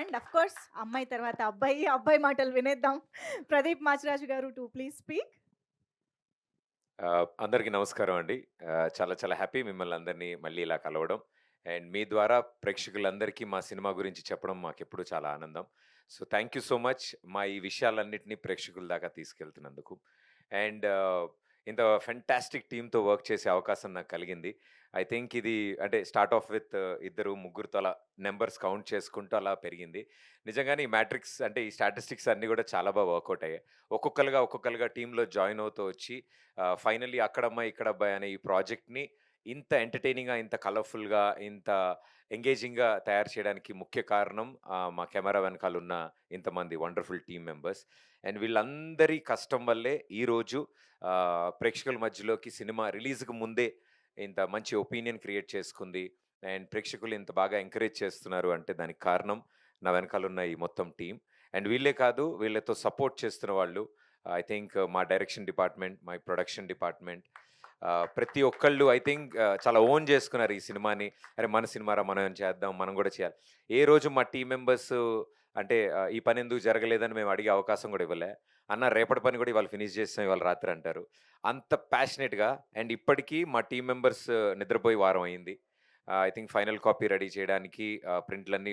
And of course అమ్మాయి తర్వాత అబ్బాయి, అబ్బాయి మాటలు వినేద్దాం. ప్రదీప్ మాచిరాజు గారు టు ప్లీజ్ స్పీక్. అందరికీ నమస్కారం అండి. చాలా చాలా హ్యాపీ మిమ్మల్ని అందరినీ మళ్ళీ ఇలా కలవడం. అండ్ మీ ద్వారా ప్రేక్షకులందరికీ మా సినిమా గురించి చెప్పడం మాకెప్పుడూ చాలా ఆనందం. So, thank you so much మా ఈ విషయాలన్నిటిని ప్రేక్షకుల దాకా తీసుకెళ్తున్నందుకు. అండ్ ఇంత ఫెంటాస్టిక్ టీమ్‌తో వర్క్ చేసే అవకాశం నాకు కలిగింది. ఐ థింక్ ఇది అంటే స్టార్ట్ ఆఫ్ విత్ ఇద్దరు, ముగ్గురితో అలా నంబర్స్ కౌంట్ చేసుకుంటూ అలా పెరిగింది. నిజంగానే ఈ మ్యాట్రిక్స్ అంటే ఈ స్టాటిస్టిక్స్ అన్నీ గూడా చాలా వర్కౌట్ అయ్యాయి. ఒక్కొక్కలుగా టీమ్‌లో జాయిన్ అవుతూ వచ్చి ఫైనల్లీ అక్కడమ్మాయి, ఇక్కడబ్బాయి అనే ఈ ప్రాజెక్ట్‌ని ఇంత ఎంటర్‌టైనింగ్‌గా, ఇంత కలర్‌ఫుల్‌గా, ఇంత ఎంగేజింగ్‌గా తయారు చేయడానికి ముఖ్య కారణం మా కెమెరా వెనకాలున్న ఇంతమంది వండర్‌ఫుల్ టీమ్ మెంబర్స్. అండ్ వీళ్ళందరి కష్టం వల్లే ఈరోజు ప్రేక్షకుల మధ్యలోకి సినిమా రిలీజ్‌కి ముందే ఇంత మంచి ఒపీనియన్ క్రియేట్ చేసుకుంది. అండ్ ప్రేక్షకులు ఇంత బాగా ఎంకరేజ్ చేస్తున్నారు అంటే దానికి కారణం నా వెనకాలున్న ఈ మొత్తం టీమ్. అండ్ వీళ్ళే కాదు, వీళ్ళతో సపోర్ట్ చేస్తున్న వాళ్ళు ఐ థింక్ మా direction department, my production department ప్రతి ఒక్కళ్ళు ఐ థింక్ చాలా ఓన్ చేసుకున్నారు ఈ సినిమాని. అరే! మన సినిమారా మనం చేద్దాం, మనం గూడా చేయాలి. ఏ రోజు మా టీమ్ మెంబర్స్ అంటే ఈ పనెందుకు జరగలేదని మేము అడిగే అవకాశం గూడా ఇవ్వలే. అన్న రేపటి పని గూడా ఇవాళ ఫినిష్ చేసేసాం ఇవాళ రాత్రి అంటారు. అంత ప్యాషనేట్‌గా అండ్ ఇప్పటికి మా టీమ్ మెంబర్స్ నిద్రపోయి వారం అయింది. I think final copy ready చేయడానికి ప్రింట్‌లన్నీ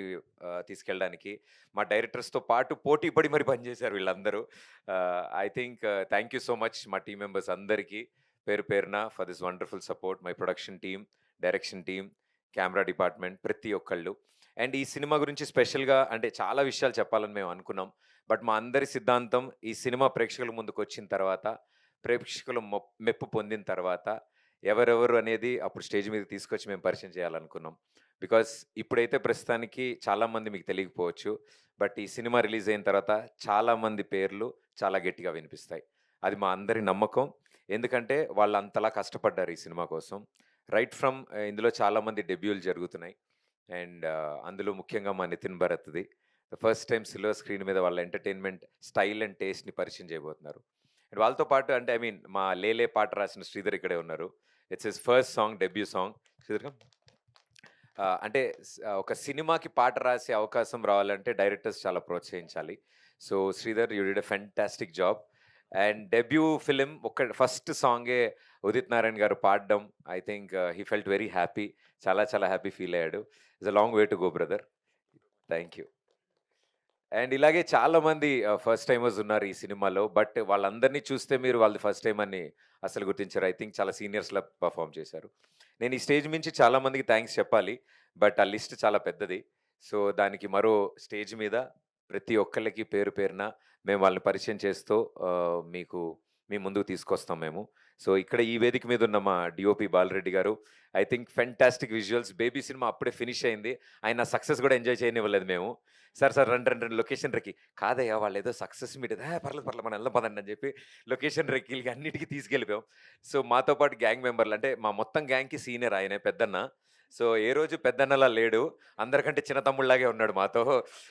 తీసుకెళ్ళడానికి మా డైరెక్టర్స్‌తో పాటు పోటీ పడి మరి పనిచేశారు వీళ్ళందరూ. I think thank you so much మా టీమ్ మెంబర్స్ అందరికీ పేరు పేరున for this wonderful support. My production team, direction team, camera department ప్రతి ఒక్కళ్ళు. అండ్ ఈ సినిమా గురించి స్పెషల్‌గా అంటే చాలా విషయాలు చెప్పాలని మేము అనుకున్నాం. బట్ మా అందరి సిద్ధాంతం ఈ సినిమా ప్రేక్షకుల ముందుకొచ్చిన తర్వాత, ప్రేక్షకుల మెప్పు పొందిన తర్వాత ఎవరెవరు అనేది అప్పుడు స్టేజ్ మీదకి తీసుకొచ్చి మేము పరిచయం చేయాలనుకున్నాం. బికాజ్ ఇప్పుడైతే ప్రస్తుతానికి చాలామంది మీకు తెలియకపోవచ్చు. బట్ ఈ సినిమా రిలీజ్ అయిన తర్వాత చాలామంది పేర్లు చాలా గట్టిగా వినిపిస్తాయి. అది మా అందరి నమ్మకం. ఎందుకంటే వాళ్ళంతలా కష్టపడ్డారు ఈ సినిమా కోసం. రైట్ ఫ్రమ్ ఇందులో చాలామంది డెబ్యూలు జరుగుతున్నాయి. అండ్ అందులో ముఖ్యంగా మా నితిన్ భరత్‌ది. ఫస్ట్ టైమ్ సిల్వర్ స్క్రీన్ మీద వాళ్ళ ఎంటర్‌టైన్‌మెంట్ స్టైల్ అండ్ టేస్ట్‌ని పరిచయం చేయబోతున్నారు. అండ్ వాళ్ళతో పాటు అంటే ఐ మీన్ మా 'లేలే' పాట రాసిన శ్రీధర్ ఇక్కడే ఉన్నారు. It's his first song, debut song. Sridhar come. అంటే ఒక సినిమాకి పాట రాసే అవకాశం రావాలంటే డైరెక్టర్స్ చాలా ప్రోత్సహించాలి. So, Sridhar you did a fantastic job. And debut film first సాంగే ఉదిత్ నారాయణ్ గారు పాడడం I think he felt very happy. చాలా చాలా హ్యాపీ ఫీల్ అయ్యాడు. It's a long way to go brother. Thank you. And ఇలాగే చాలామంది ఫస్ట్ టైమర్స్ ఉన్నారు ఈ సినిమాలో. బట్ వాళ్ళందరిని చూస్తే మీరు వాళ్ళది ఫస్ట్ టైమ్ అని అసలు గుర్తించరు. ఐ థింక్ చాలా సీనియర్స్‌లా పెర్ఫార్మ్ చేశారు. నేను ఈ స్టేజ్ మించి చాలా మందికి థాంక్స్ చెప్పాలి. బట్ ఆ లిస్ట్ చాలా పెద్దది. సో, దానికి మరో స్టేజ్ మీద ప్రతి ఒక్కళ్ళకి పేరు పేరున మేము వాళ్ళని పరిచయం చేస్తూ మీకు మీ ముందుకు తీసుకొస్తాం మేము. సో, ఇక్కడ ఈ వేదిక మీద ఉన్న మా డీఓపీ బాలరెడ్డి గారు I think fantastic visuals. 'Baby' cinema అప్పుడే ఫినిష్ అయింది. ఆయన సక్సెస్ కూడా ఎంజాయ్ చేయనివ్వలేదు మేము. సార్ రండి, రండి, రండి లొకేషన్ రెక్కి. కాదయ్యా వాళ్ళేదో సక్సెస్ మీట్ పర్లేదు, పర్లేదు మనం ఎళ్దాం పదండి అని చెప్పి లొకేషన్ రెక్కీలకి అన్నిటికి తీసుకెళ్ళిపోయాం. సో, మాతో పాటు గ్యాంగ్ మెంబర్లు అంటే మా మొత్తం గ్యాంగ్‌కి సీనియర్ ఆయనే పెద్దన్న. సో, ఏ రోజు పెద్దన్నలా లేడు. అందరికంటే చిన్న తమ్ముడిలాగే ఉన్నాడు మాతో.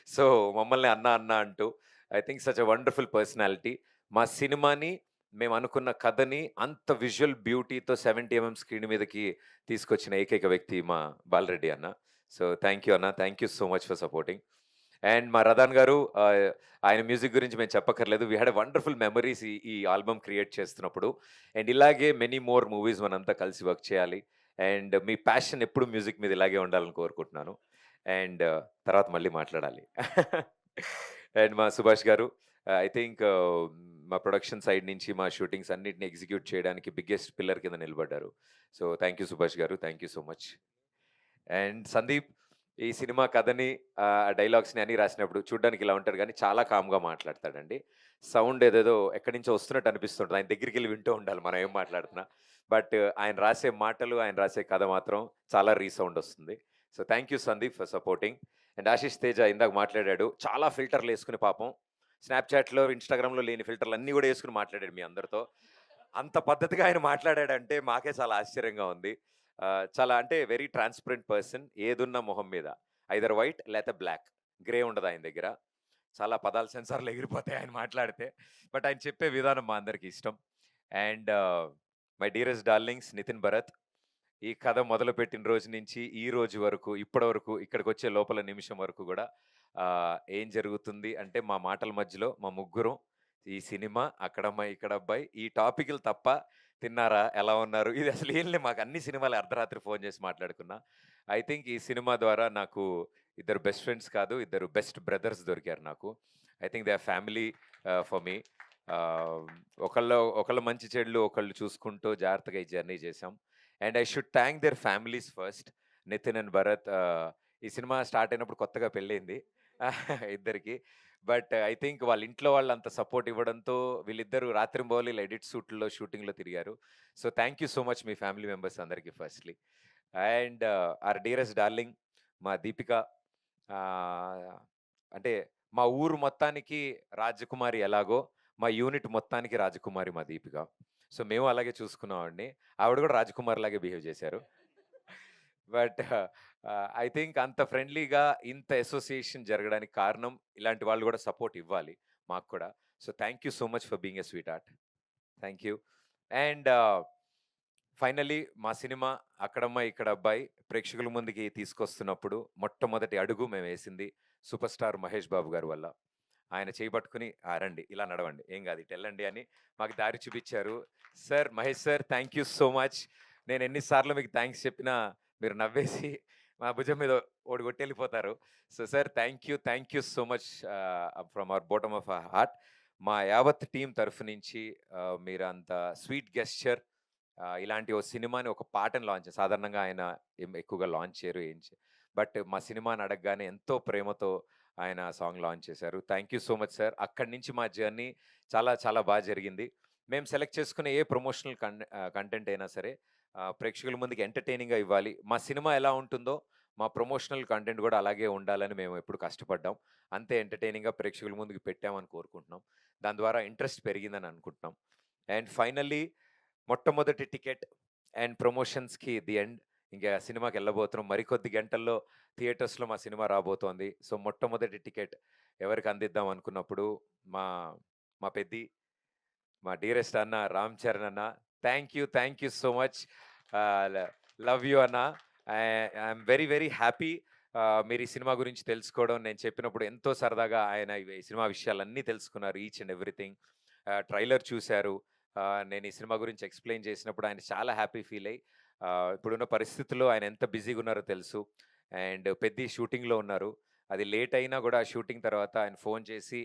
సో, మమ్మల్ని అన్న, అన్న అంటూ I think such a wonderful personality. మా సినిమాని మేమనుకున్న కథని అంత విజువల్ బ్యూటీతో 70 స్క్రీన్ మీదకి తీసుకొచ్చిన ఏకైక వ్యక్తి మా బాలరెడ్డి అన్న. సో, థాంక్ యూ అన్న. Thank you so much for supporting. And మా రదాన్ గారు ఆయన మ్యూజిక్ గురించి మేము చెప్పక్కర్లేదు. We had a wonderful memories ఈ ఆల్బమ్ క్రియేట్ చేస్తున్నప్పుడు. అండ్ ఇలాగే మెనీ మోర్ మూవీస్ మనంతా కలిసి వర్క్ చేయాలి. అండ్ మీ ప్యాషన్ ఎప్పుడు మ్యూజిక్ మీద ఇలాగే ఉండాలని కోరుకుంటున్నాను. అండ్ తర్వాత మళ్ళీ మాట్లాడాలి. అండ్ మా సుభాష్ గారు ఐ థింక్ మా ప్రొడక్షన్ సైడ్ నుంచి మా షూటింగ్స్ అన్నిటిని ఎగ్జిక్యూట్ చేయడానికి బిగ్గెస్ట్ పిల్లర్ కింద నిలబడ్డారు. సో, థాంక్ యూ సుభాష్ గారు. Thank you so much. And Sandeep ఈ సినిమా కథని డైలాగ్స్‌ని అన్నీ రాసినప్పుడు చూడ్డానికి ఇలా ఉంటాడు గానీ, చాలా కామ్‌గా మాట్లాడతాడండి. సౌండ్ ఏదేదో ఎక్కడి నుంచో వస్తున్నట్టు అనిపిస్తుంటది. ఆయన దగ్గరికెళ్ళి వింటూ ఉండాలి మనం ఏం మాట్లాడుతున్నా. బట్ ఆయన రాసే మాటలు, ఆయన రాసే కథ మాత్రం చాలా రీసౌండ్ వస్తుంది. So, thank you Sandeep for supporting. And Ashish Teja ఇందాక మాట్లాడాడు. చాలా ఫిల్టర్‌లేసుకొని పాపం స్నాప్‌చాట్‌లో, ఇన్‌స్టాగ్రామ్‌లో లేని ఫిల్టర్‌లన్నీ గూడా యేసుకొని మాట్లాడాడు మీ అందరితో. అంత పద్ధతిగా ఆయన మాట్లాడాడంటే మాకే చాలా ఆశ్చర్యంగా ఉంది. చాలా అంటే వెరీ ట్రాన్స్‌పరెంట్ పర్సన్. ఏదున్నా మొహం మీద. ఐదర్ వైట్ లేతే బ్లాక్. గ్రే ఉండదు ఆయన దగ్గర. చాలా పదాల సెన్సార్‌లు ఎగిరిపోతాయి ఆయన మాట్లాడితే. బట్ ఆయన చెప్పే విధానం మా అందరికి ఇష్టం. And my dearest darlings Nitin Bharat. ఈ కథ మొదలుపెట్టిన రోజు నుంచి ఈ రోజు వరకు, ఇప్పటి వరకు ఇక్కడికొచ్చే లోపల నిమిషం వరకు గూడా ఏం జరుగుతుంది అంటే మా మాటల మధ్యలో మా ముగ్గురం ఈ సినిమా, అక్కడమ్మాయి, ఇక్కడ అబ్బాయి ఈ టాపిక్‌లు తప్ప తిన్నారా? ఎలా ఉన్నారు? ఇది అసలు ఏం లేదు. మాకు అన్ని సినిమాలు అర్ధరాత్రి ఫోన్ చేసి మాట్లాడుకున్నా. ఐ థింక్ ఈ సినిమా ద్వారా నాకు ఇద్దరు బెస్ట్ ఫ్రెండ్స్ కాదు, ఇద్దరు బెస్ట్ బ్రదర్స్ దొరికారు నాకు. I think they are family for me. Ah, ఒకళ్ళ మంచి చెడులు ఒకళ్ళు చూసుకుంటూ జాగ్రత్తగా ఈ జర్నీ చేశాం. And I should thank their families first. Nitin and Bharat. ఈ సినిమా స్టార్ట్ అయినప్పుడు కొత్తగా పెళ్ళయింది ఇద్దరికి. బట్ ఐ థింక్ వాళ్ళ ఇంట్లో వాళ్ళు అంత సపోర్ట్ ఇవ్వడంతో వీళ్ళిద్దరూ రాత్రింబవళ్ళు ఇలా ఎడిట్ షూట్‌లో, షూటింగ్‌లో తిరిగారు. So, thank you so much మీ ఫ్యామిలీ మెంబర్స్ అందరికి firstly. And our dearest darling మా దీపిక. ఆహ్, అంటే మా ఊరు మొత్తానికి రాజకుమారి ఎలాగో, మా యూనిట్ మొత్తానికి రాజకుమారి మా దీపిక. సో, మేము అలాగే చూసుకున్నామండి. ఆవిడ కూడా రాజకుమారిలాగే బిహేవ్ చేశారు. బట్ ఐ థింక్ అంత ఫ్రెండ్లీగా ఇంత అసోసియేషన్ జరగడానికి కారణం ఇలాంటి వాళ్ళు కూడా సపోర్ట్ ఇవ్వాలి మాకు కూడా. So, thank you so much for being a sweet heart. Thank you. And finally మా సినిమా 'అక్కడమ్మాయి ఇక్కడ అబ్బాయి' ప్రేక్షకుల ముందుకి తీసుకొస్తున్నప్పుడు మొట్టమొదటి అడుగు మేమేసింది సూపర్ స్టార్ మహేష్ బాబు గారి వల్ల. ఆయన చేయి పట్టుకొని రండి ఇలా నడవండి. ఏం కాదు ఇటెళ్ళండి అని మాకు దారి చూపిచ్చారు. Sir, Mahesh sir, thank you so much. నేను ఎన్ని సార్లు మీకు థాంక్స్ చెప్పినా మీరు నవ్వేసి మా భుజం మీద ఒకటి కొట్టెళ్ళిపోతారు. So, sir, thank you so much from our bottom of our heart. మా యావత్ టీమ్ తరఫు నుంచి మీరంత స్వీట్ గెస్చర్, ఇలాంటి ఓ సినిమాని, ఒక పాటని సాధారణంగా ఆయన ఎక్కువగా లాంచ్ చేయరు. బట్ మా సినిమాని అడగగానే ఎంతో ప్రేమతో ఆయన సాంగ్ లాంచ్ చేశారు. Thank you so much sir. అక్కడి నుంచి మా జర్నీ చాలా చాలా జరిగింది. మేము సెలెక్ట్ చేసుకునే ఏ ప్రమోషనల్ కంటెంట్ అయినా సరే ప్రేక్షకుల ముందుకి ఎంటర్‌టైనింగ్‌గా ఇవ్వాలి. మా సినిమా ఎలా ఉంటుందో మా ప్రమోషనల్ కంటెంట్ కూడా అలాగే ఉండాలని మేము ఎప్పుడు కష్టపడ్డాం. అంతే ఎంటర్‌టైనింగ్‌గా ప్రేక్షకుల ముందుకు పెట్టామని కోరుకుంటున్నాం. దాని ద్వారా ఇంట్రెస్ట్ పెరిగిందని అనుకుంటున్నాం. అండ్ ఫైనల్లీ మొట్టమొదటి టికెట్ అండ్ ప్రమోషన్స్‌కి ది ఎండ్. ఇంకా సినిమాకెళ్ళబోతున్నాం. మరికొద్ది గంటల్లో థియేటర్స్‌లో మా సినిమా రాబోతోంది. సో, మొట్టమొదటి టికెట్ ఎవరికి అందిద్దాం అనుకున్నప్పుడు మా మా పెద్ది, మా డియరెస్ట్ అన్న రామ్ చరణ్ అన్న. Thank you so much. ఆహ్, ల లవ్ యూ అన్న. ఐయామ్ వెరీ వెరీ హ్యాపీ మీరు ఈ సినిమా గురించి తెలుసుకోవడం. నేను చెప్పినప్పుడు ఎంతో సరదాగా ఆయన ఈ సినిమా విషయాలన్నీ తెలుసుకున్నారు. Each and everything. ట్రైలర్ చూసారు. నేను ఈ సినిమా గురించి ఎక్స్‌ప్లెయిన్ చేసినప్పుడు ఆయన చాలా హ్యాపీ ఫీల్ అయ్యి, ఇప్పుడున్న పరిస్థితుల్లో ఆయన ఎంత బిజీగా ఉన్నారో తెలుసు. అండ్ పెద్ది షూటింగ్‌లో ఉన్నారు. అది లేట్ అయినా కూడా ఆ షూటింగ్ తర్వాత ఆయన ఫోన్ చేసి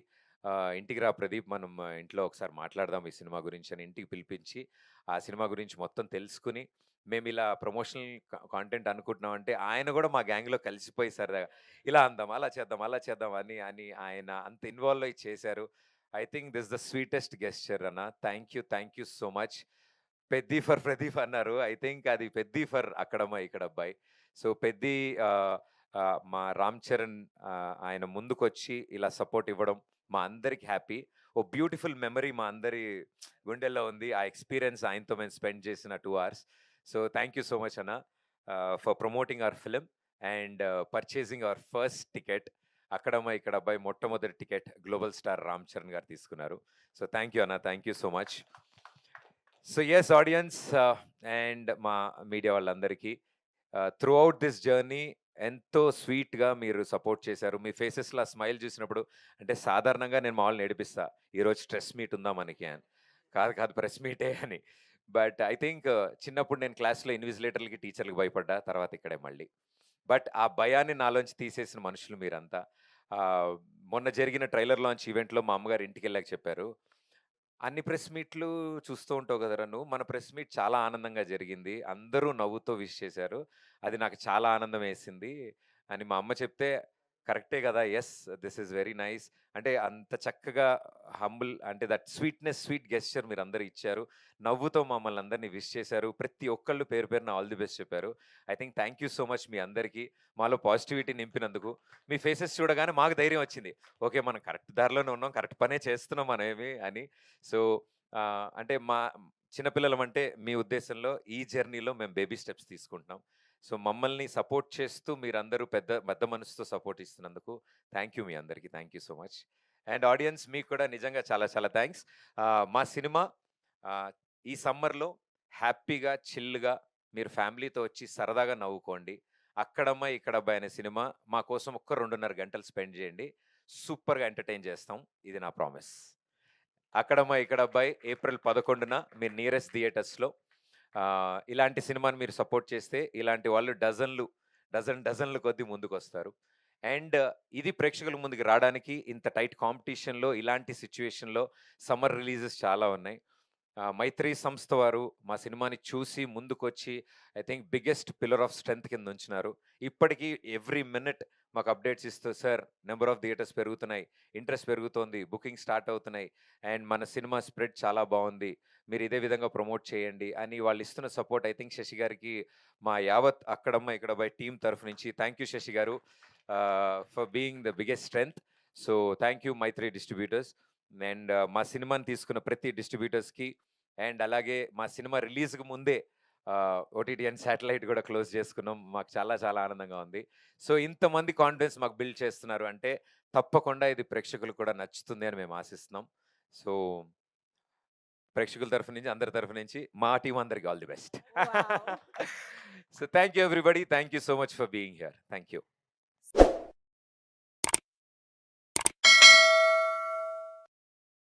"ఇంటికి రా ప్రదీప్, మనం ఇంట్లో ఒకసారి మాట్లాడదాం ఈ సినిమా గురించి" అని ఇంటికి పిలిపించి, ఆ సినిమా గురించి మొత్తం తెలుసుకొని, మేమిలా ప్రమోషనల్ కాంటెంట్ అనుకుంటున్నామంటే ఆయన కూడా మా గ్యాంగ్‌లో కలిసిపోయి సరదాగా ఇలా అందాం, అలా చేద్దాం అని అని ఆయన అంత ఇన్వాల్వ్ అయ్యి చేశారు. I think this the sweetest gesture అన్న. Thank you so much. Peddi for Pradeep అన్నారు. ఐ థింక్ అది పెద్ది ఫర్ అక్కడమ్మాయి ఇక్కడ అబ్బాయి. సో, పెద్ది ఆహ్, మా రామ్ చరణ్ ఆయన ముందుకొచ్చి ఇలా సపోర్ట్ ఇవ్వడం మా అందరికి హ్యాపీ. ఓ బ్యూటిఫుల్ మెమరీ మా అందరి గుండెల్లో ఉంది. ఆ ఎక్స్‌పీరియన్స్ ఆయనతో మేము స్పెండ్ చేసిన 2 hours. So, thank you so much అన్న for promoting our film and purchasing our first ticket. అక్కడమ్మాయి ఇక్కడ అబ్బాయి మొట్టమొదటి ticket global star Ram Charan garu తీసుకున్నారు. సో, థాంక్ యూ అన్న. Thank you so much. So, yes audience and మా మీడియా వాళ్ళందరికీ త్రూఔట్ దిస్ జర్నీ ఎంతో స్వీట్‌గా మీరు సపోర్ట్ చేశారు. మీ ఫేసెస్‌లో ఆ స్మైల్ చూసినప్పుడు, అంటే సాధారణంగా నేను మా వాళ్ళని ఏడిపిస్తా. ఈరోజు స్ట్రెస్ మీట్ ఉందా మనకి అని. కాదు ప్రెస్ మీటే అని. బట్ ఐ థింక్ చిన్నప్పుడు నేను క్లాస్‌లో ఇన్విజిలేటర్‌లకి, టీచర్‌లకి భయపడ్డా. తర్వాత ఇక్కడే మళ్ళీ. బట్ ఆ భయాన్ని నాలోంచి తీసేసిన మనుషులు మీరంతా. ఆహ్, మొన్న జరిగిన ట్రైలర్ లాంచ్ ఈవెంట్‌లో మా అమ్మగారు ఇంటికెళ్ళాక చెప్పారు, "అన్ని ప్రెస్ మీట్లు చూస్తూ ఉంటావు కదరా నువ్వు. మన ప్రెస్ మీట్ చాలా ఆనందంగా జరిగింది. అందరూ నవ్వుతో విష్ చేశారు. అది నాకు చాలా ఆనందమేసింది" అని మా అమ్మ చెప్తే, కరెక్టే గదా! Yes, this is very nice. అంటే అంత చక్కగా హంబుల్, అంటే దట్ స్వీట్ గెస్చర్ మీరందరూ ఇచ్చారు. నవ్వుతో మమ్మల్ని అందరిని విష్ చేశారు. ప్రతి ఒక్కళ్ళు పేరు పేరున ఆల్ ది బెస్ట్ చెప్పారు. I think thank you so much మీ అందరికీ. మాలో పాజిటివిటీ నింపినందుకు. మీ ఫేసెస్ చూడగానే మాకు ధైర్యం వచ్చింది. ఓకే, మనం కరెక్ట్ దారిలోనే ఉన్నాం. కరెక్ట్ పనే చేస్తున్నాం మనమేమి అని. సో, అంటే మా చిన్న పిల్లలమంటే మీ ఉద్దేశంలో ఈ జర్నీలో మేము బేబీ స్టెప్స్ తీసుకుంటున్నాం. సో, మమ్మల్ని సపోర్ట్ చేస్తూ మీరందరూ పెద్ద పెద్ద మనసుతో సపోర్ట్ ఇస్తున్నందుకు థాంక్ యూ మీ అందరికీ. Thank you so much. And audience మీకు కూడా నిజంగా చాలా చాలా థాంక్స్. మా సినిమా ఆహ్, ఈ సమ్మర్‌లో హ్యాపీగా, చిల్‌గా మీరు ఫ్యామిలీతో వచ్చి సరదాగా నవ్వుకోండి. 'అక్కడమ్మ ఇక్కడబ్బాయి' అనే సినిమా మా కోసం ఒక్క 2:30 గంటలు స్పెండ్ చేయండి. సూపర్‌గా ఎంటర్‌టైన్ చేస్తాం. ఇది నా ప్రామిస్. 'అక్కడమ్మ ఇక్కడబ్బాయి' ఏప్రిల్ 11న మీ నియరెస్ట్ థియేటర్స్‌లో. ఇలాంటి సినిమాని మీరు సపోర్ట్ చేస్తే ఇలాంటి వాళ్ళు డజన్‌ల కొద్దీ ముందుకొస్తారు. అండ్ ఇది ప్రేక్షకుల ముందుకు రాడానికి ఇంత టైట్ కాంపిటీషన్‌లో ఇలాంటి సిట్యుయేషన్‌లో సమ్మర్ రిలీజెస్ చాలా ఉన్నాయి. మైత్రి సంస్థ వారు మా సినిమాని చూసి ముందుకొచ్చి I think biggest pillar of strength కింద ఉంచినారు. ఇప్పటికీ ఎవ్రీ మినిట్ మాకు అప్డేట్స్ ఇస్తూ, "సార్ నంబర్ ఆఫ్ థియేటర్స్ పెరుగుతున్నాయి. ఇంట్రెస్ట్ పెరుగుతోంది. బుకింగ్ స్టార్ట్ అవుతున్నాయి. అండ్ మన సినిమా స్ప్రెడ్ చాలా బావుంది. మీరు ఇదే విధంగా ప్రమోట్ చేయండి" అని వాళ్ళు ఇస్తున్న సపోర్ట్ ఐ థింక్ శశి గారికి మా యావత్ అక్కడమ్మ ఇక్కడబ్బాయి టీమ్ తరఫు నుంచి థ్యాంక్ యూ శశి గారు for being the biggest strength. So thank you Mythri distributors. And మా సినిమాని తీసుకున్న ప్రతి డిస్ట్రిబ్యూటర్స్‌కి అండ్ అలాగే మా సినిమా రిలీజ్‌కి ముందే ఓటీటీ అండ్ శాటిలైట్ కూడా క్లోజ్ చేసుకున్నాం. మాకు చాలా చాలా ఆనందంగా ఉంది. సో ఇంతమంది కాన్ఫిడెన్స్ మాకు బిల్డ్ చేస్తున్నారు అంటే తప్పకుండా ఇది ప్రేక్షకులకు కూడా నచ్చుతుంది అని మేము ఆశిస్తున్నాం. సో ప్రేక్షకుల తరఫు నుంచి, అందరి తరఫు నుంచి మా టీమ్ అందరికి all the best. Wow! So thank you everybody. Thank you so much for being here. Thank you.